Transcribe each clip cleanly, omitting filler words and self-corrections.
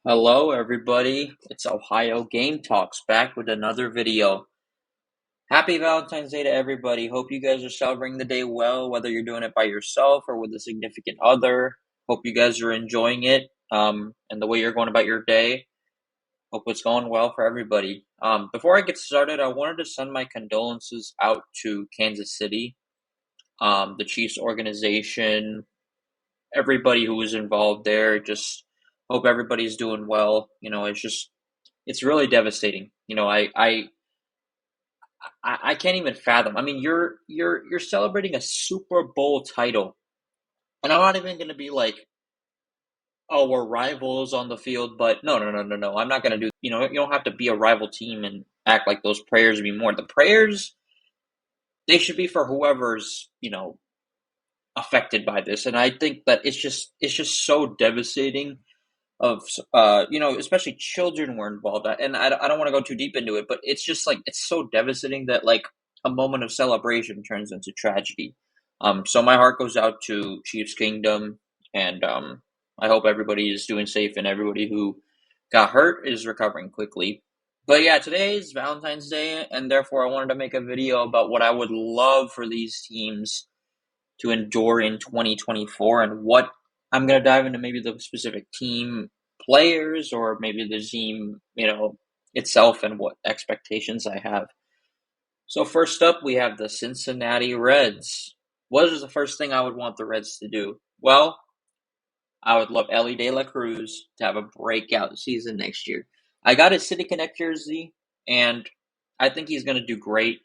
Hello, everybody. It's Ohio Game Talks back with another video. Happy Valentine's Day to everybody. Hope you guys are celebrating the day well, whether you're doing it by yourself or with a significant other. Hope you guys are enjoying it and the way you're going about your day. Hope it's going well for everybody. Before I get started, I wanted to send my condolences out to Kansas City, the Chiefs organization, everybody who was involved there. Just hope everybody's doing well. It's really devastating. I can't even fathom. I mean, you're celebrating a Super Bowl title, and I'm not even going to be like, oh, we're rivals on the field, but no, no, no, no, no. I'm not going to do. You don't have to be a rival team and act like those prayers anymore. The prayers, they should be for whoever's affected by this, and I think that it's just so devastating of especially children were involved, and I don't want to go too deep into it, but it's just like it's so devastating that like a moment of celebration turns into tragedy. So my heart goes out to Chiefs Kingdom, and I hope everybody is doing safe and everybody who got hurt is recovering quickly. But yeah, today is Valentine's Day, and therefore I wanted to make a video about what I would love for these teams to endure in 2024 and what I'm going to dive into maybe the specific team players or maybe the team, itself and what expectations I have. So first up, we have the Cincinnati Reds. What is the first thing I would want the Reds to do? Well, I would love Elly De La Cruz to have a breakout season next year. I got his City Connect jersey, and I think he's going to do great.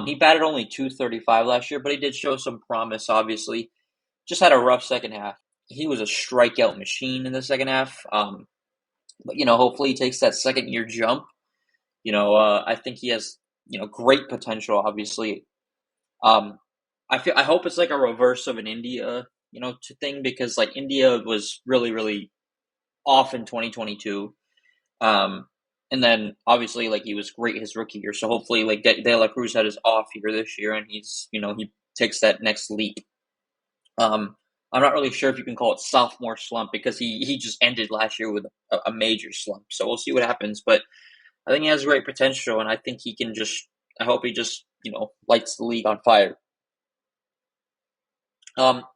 He batted only 235 last year, but he did show some promise, obviously. Just had a rough second half. He was a strikeout machine in the second half. But hopefully he takes that second year jump. I think he has great potential. Obviously, um, I hope it's like a reverse of an India thing, because like India was really really off in 2022. Um, and then obviously like he was great his rookie year. So hopefully like De La Cruz had his off year this year, and he takes that next leap. Um, I'm not really sure if you can call it sophomore slump, because he just ended last year with a major slump. So we'll see what happens. But I think he has great potential, and I think he can just. I hope he just lights the league on fire.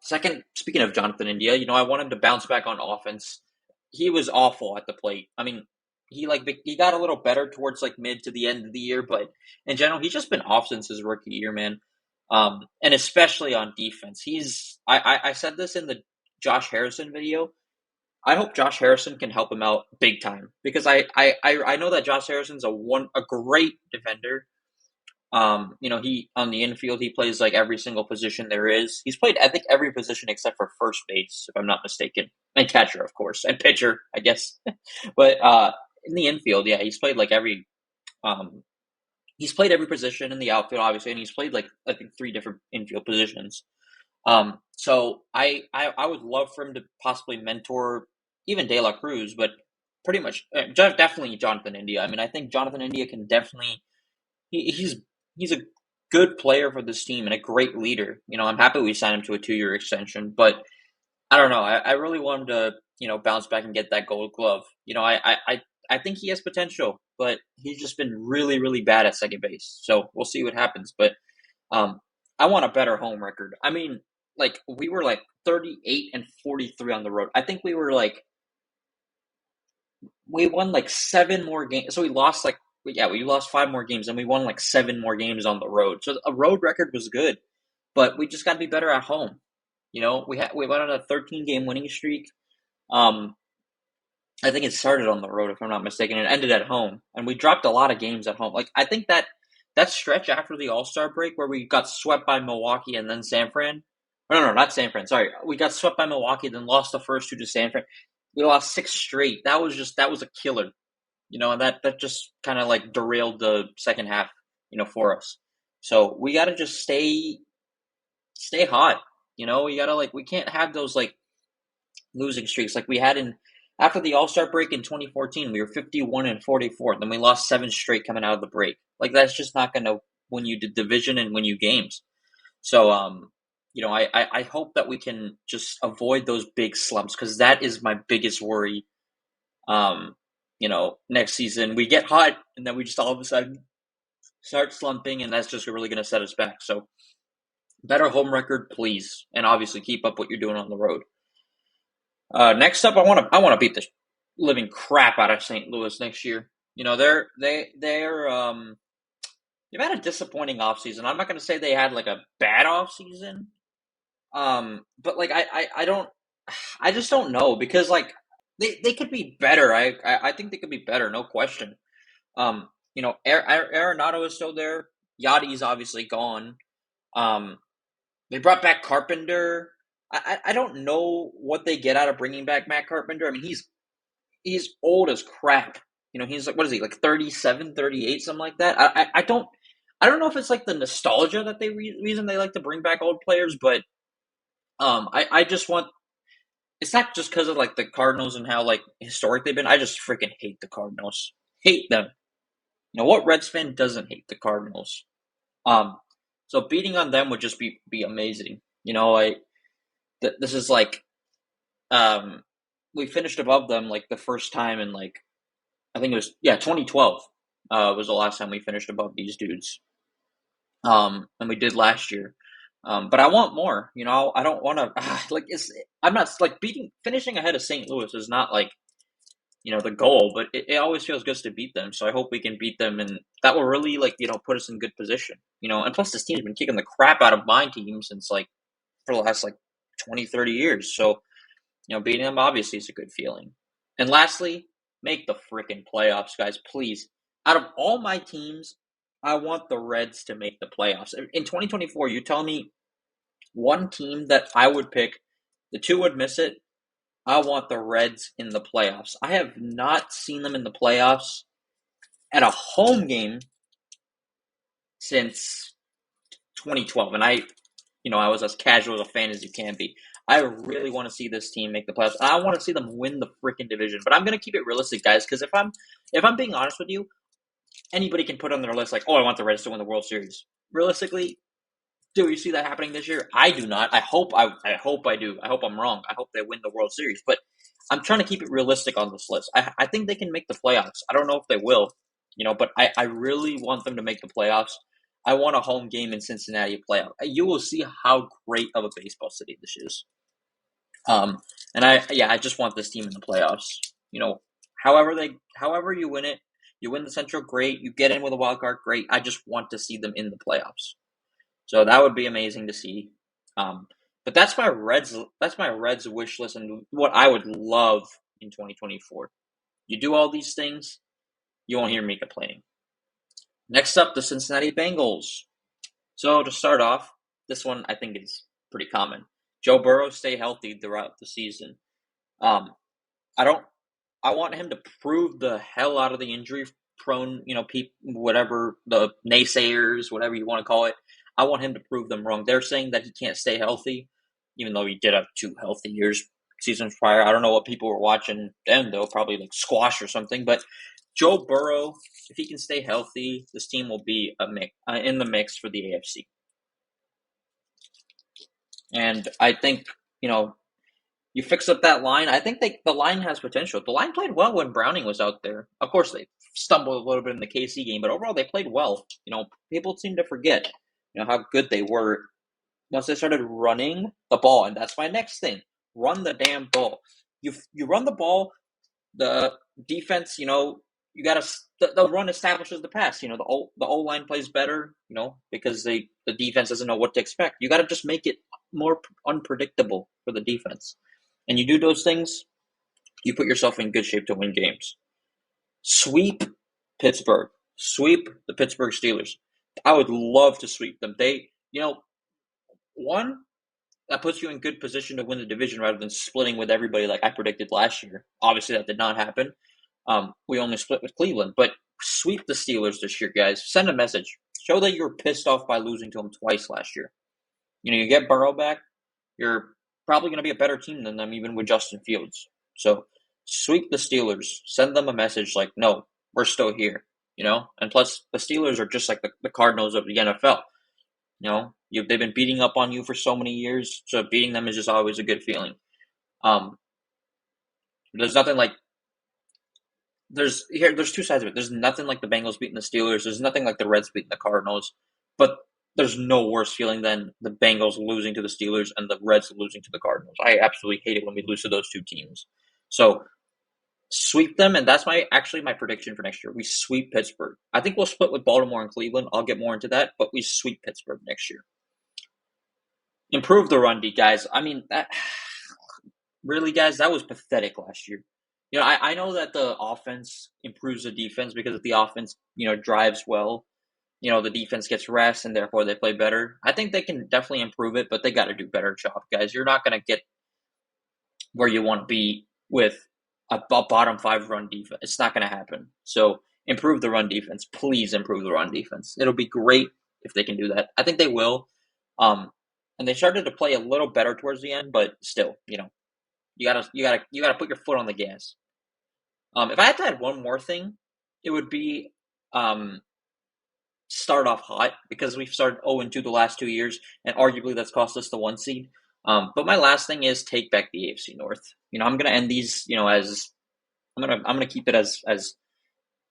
Second, speaking of Jonathan India, I want him to bounce back on offense. He was awful at the plate. I mean, he got a little better towards like mid to the end of the year, but in general, he's just been off since his rookie year, man. And especially on defense, I said this in the Josh Harrison video. I hope Josh Harrison can help him out big time, because I know that Josh Harrison's a great defender. He on the infield he plays like every single position there is. He's played I think every position except for first base, if I'm not mistaken, and catcher, of course, and pitcher, I guess. But in the infield, yeah, um he's played every position in the outfield, obviously, and he's played like I think three different infield positions. So I would love for him to possibly mentor even De La Cruz, but pretty much definitely Jonathan India. I mean, I think Jonathan India can definitely he's he's a good player for this team and a great leader. I'm happy we signed him to a 2-year extension, but I don't know. I really want him to bounce back and get that Gold Glove. I think he has potential, but he's just been really really bad at second base. So we'll see what happens. But um, I want a better home record. I mean, like we were like 38-43 on the road. I think we won like seven more games. So we lost like yeah, we lost five more games, and we won like seven more games on the road. So a road record was good, but we just got to be better at home. We went on a 13-game winning streak. Um, I think it started on the road, if I'm not mistaken, and ended at home, and we dropped a lot of games at home. Like I think that stretch after the All Star break where we got swept by Milwaukee and then San Fran. No, no, not San Fran. Sorry, we got swept by Milwaukee, then lost the first two to San Fran. We lost six straight. That was a killer. And that just kind of like derailed the second half, for us. So we got to just stay hot. We got to like we can't have those like losing streaks like we had in after the All-Star break in 2014. We were 51-44, then we lost seven straight coming out of the break. Like that's just not going to win you the division and win you games. So I hope that we can just avoid those big slumps, because that is my biggest worry Next season we get hot and then we just all of a sudden start slumping, and that's just really going to set us back. So better home record, please, and obviously keep up what you're doing on the road. Next up, I want to beat the living crap out of St. Louis next year. They've had a disappointing offseason. I'm not going to say they had like a bad offseason, but like I just don't know because like they could be better. I think they could be better, no question. Arenado is still there. Yachty's obviously gone. They brought back Carpenter. I don't know what they get out of bringing back Matt Carpenter. I mean, he's old as crap. He's like, what is he, like 37, 38, something like that? I don't know if it's like the nostalgia that reason they like to bring back old players, but I just want, it's not just because of like the Cardinals and how like historic they've been. I just freaking hate the Cardinals. Hate them. What Reds fan doesn't hate the Cardinals? So beating on them would just be amazing. This is like, we finished above them like the first time in like, I think it was 2012 was the last time we finished above these dudes. And we did last year. But I want more. I don't want to I'm not like finishing ahead of St. Louis is not like the goal, but it always feels good to beat them. So I hope we can beat them, and that will really like put us in good position. And plus this team's been kicking the crap out of my team since like for the last like 20, 30 years. So beating them obviously is a good feeling. And lastly, make the freaking playoffs, guys, please. Out of all my teams, I want the Reds to make the playoffs. In 2024, you tell me one team that I would pick, the two would miss it. I want the Reds in the playoffs. I have not seen them in the playoffs at a home game since 2012. And I was as casual a fan as you can be. I really want to see this team make the playoffs. I want to see them win the freaking division. But I'm going to keep it realistic, guys, because if I'm being honest with you, anybody can put on their list like, oh, I want the Reds to win the World Series. Realistically, do you see that happening this year? I do not. I hope I do. I hope I'm wrong. I hope they win the World Series. But I'm trying to keep it realistic on this list. I think they can make the playoffs. I don't know if they will, but I really want them to make the playoffs. I want a home game in Cincinnati playoff. You will see how great of a baseball city this is. And I just want this team in the playoffs. However you win it, you win the Central, great. You get in with a wild card, great. I just want to see them in the playoffs. So that would be amazing to see. But that's my Reds. That's my Reds wish list and what I would love in 2024. You do all these things, you won't hear me complaining. Next up, the Cincinnati Bengals. So to start off, this one I think is pretty common. Joe Burrow stay healthy throughout the season. I want him to prove the hell out of the injury-prone, whatever the naysayers, whatever you want to call it. I want him to prove them wrong. They're saying that he can't stay healthy, even though he did have 2 healthy years seasons prior. I don't know what people were watching then, though, probably like squash or something. But Joe Burrow, if he can stay healthy, this team will be in the mix for the AFC. And I think, you fix up that line. I think the line has potential. The line played well when Browning was out there. Of course, they stumbled a little bit in the KC game, but overall they played well. People seem to forget, how good they were once they started running the ball. And that's my next thing. Run the damn ball. You run the ball, the defense, you got to the run establishes the pass. The O-line plays better, because the defense doesn't know what to expect. You got to just make it more unpredictable for the defense. And you do those things, you put yourself in good shape to win games. Sweep Pittsburgh. Sweep the Pittsburgh Steelers. I would love to sweep them. They, one, that puts you in good position to win the division rather than splitting with everybody like I predicted last year. Obviously, that did not happen. We only split with Cleveland. But sweep the Steelers this year, guys. Send a message. Show that you were pissed off by losing to them twice last year. You get Burrow back, you're probably going to be a better team than them, even with Justin Fields. So sweep the Steelers. Send them a message like, no, we're still here. And plus, the Steelers are just like the Cardinals of the NFL. They've been beating up on you for so many years, so beating them is just always a good feeling. There's nothing like there's two sides of it. There's nothing like the Bengals beating the Steelers. There's nothing like the Reds beating the Cardinals. But there's no worse feeling than the Bengals losing to the Steelers and the Reds losing to the Cardinals. I absolutely hate it when we lose to those two teams. So sweep them, and that's my prediction for next year. We sweep Pittsburgh. I think we'll split with Baltimore and Cleveland. I'll get more into that, but we sweep Pittsburgh next year. Improve the run D, guys. I mean, that really, guys, that was pathetic last year. I know that the offense improves the defense because if the offense, drives well, the defense gets rest and therefore they play better. I think they can definitely improve it, but they got to do better job, guys. You're not going to get where you want to be with a bottom 5 run defense. It's not going to happen. So improve the run defense. Please improve the run defense. It'll be great if they can do that. I think they will. And they started to play a little better towards the end, but still, you gotta put your foot on the gas. If I had to add one more thing, it would be start off hot because we've started 0-2 the last 2 years, and arguably that's cost us the 1 seed. But my last thing is take back the AFC North. I'm gonna end these, as I'm gonna keep it as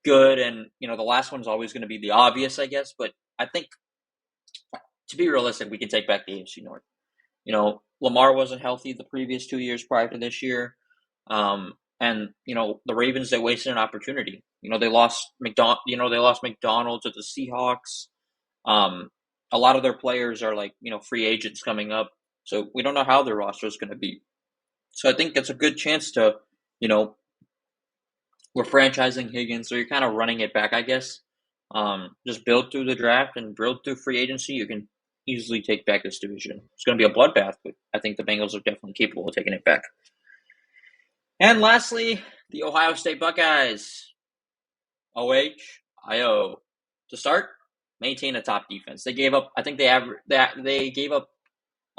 good, and the last one is always gonna be the obvious, I guess. But I think to be realistic, we can take back the AFC North. Lamar wasn't healthy the previous 2 years prior to this year. And the Ravens, they wasted an opportunity. They lost McDonald to the Seahawks. A lot of their players are free agents coming up. So we don't know how their roster is going to be. So I think it's a good chance to, we're franchising Higgins, so you're kind of running it back, I guess. Just build through the draft and build through free agency. You can easily take back this division. It's going to be a bloodbath, but I think the Bengals are definitely capable of taking it back. And lastly, the Ohio State Buckeyes. OHIO. To start, maintain a top defense. They gave up, I think they gave up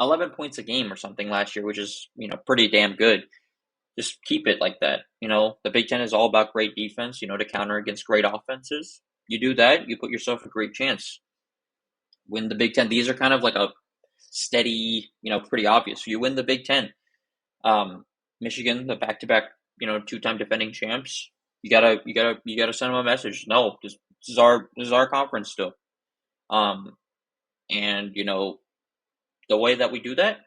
11 points a game or something last year, which is, pretty damn good. Just keep it like that. The Big Ten is all about great defense, to counter against great offenses. You do that, you put yourself a great chance. Win the Big Ten. These are kind of like a steady, pretty obvious. You win the Big Ten. Michigan, the back-to-back, 2-time defending champs. You gotta send them a message. No, this is our conference still. And the way that we do that,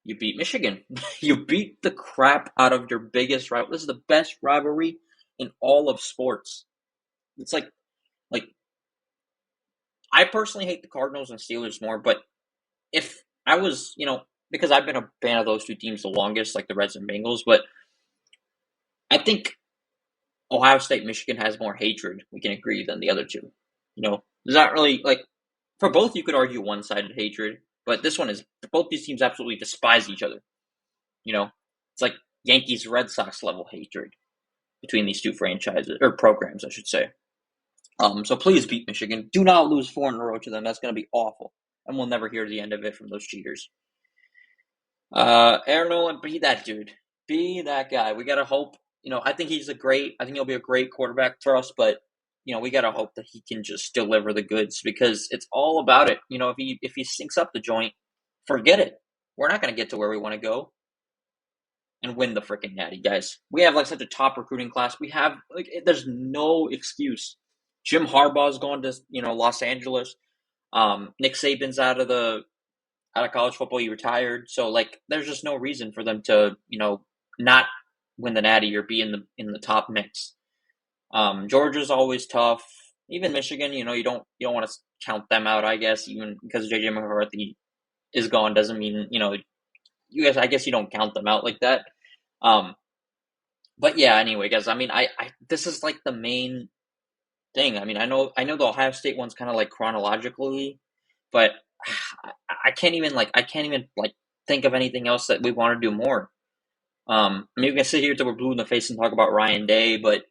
you beat Michigan. You beat the crap out of your biggest rival. This is the best rivalry in all of sports. It's like I personally hate the Cardinals and Steelers more, but if I was, because I've been a fan of those two teams the longest, like the Reds and Bengals, but I think Ohio State, Michigan has more hatred, we can agree, than the other two. There's not really, for both you could argue one-sided hatred, but this one is, both these teams absolutely despise each other. It's like Yankees, Red Sox level hatred between these two franchises, or programs, I should say. So please beat Michigan. Do not lose 4 in a row to them. That's going to be awful. And we'll never hear the end of it from those cheaters. Aaron Nolan, be that dude. Be that guy. We got to hope. I think he'll be a great quarterback for us, but, we got to hope that he can just deliver the goods because it's all about it. If he sinks up the joint, forget it. We're not going to get to where we want to go and win the freaking Natty, guys. We have, such a top recruiting class. We have, there's no excuse. Jim Harbaugh's gone to, Los Angeles. Nick Saban's out of college football. He retired. So, there's just no reason for them to, not win the Natty or be in the top mix. Georgia's always tough. Even Michigan, you don't want to count them out, I guess, even because J.J. McCarthy is gone doesn't mean, I guess you don't count them out like that. But yeah, anyway, guys, I this is the main thing. I know the Ohio State one's kind of chronologically, but I can't even think of anything else that we want to do more. We can sit here till we're blue in the face and talk about Ryan Day, but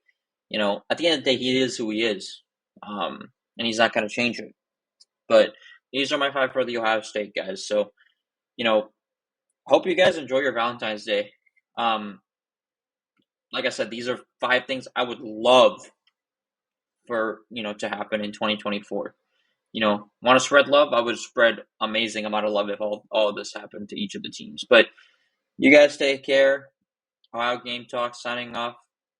at the end of the day, he is who he is, and he's not going to change it. But these are my 5 for the Ohio State guys. So, hope you guys enjoy your Valentine's Day. Like I said, these are 5 things I would love for, to happen in 2024. Want to spread love? I would spread amazing amount of love if all of this happened to each of the teams. But you guys take care. OhioGameTalks signing off.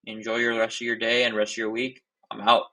Enjoy your rest of your day and rest of your week. I'm out.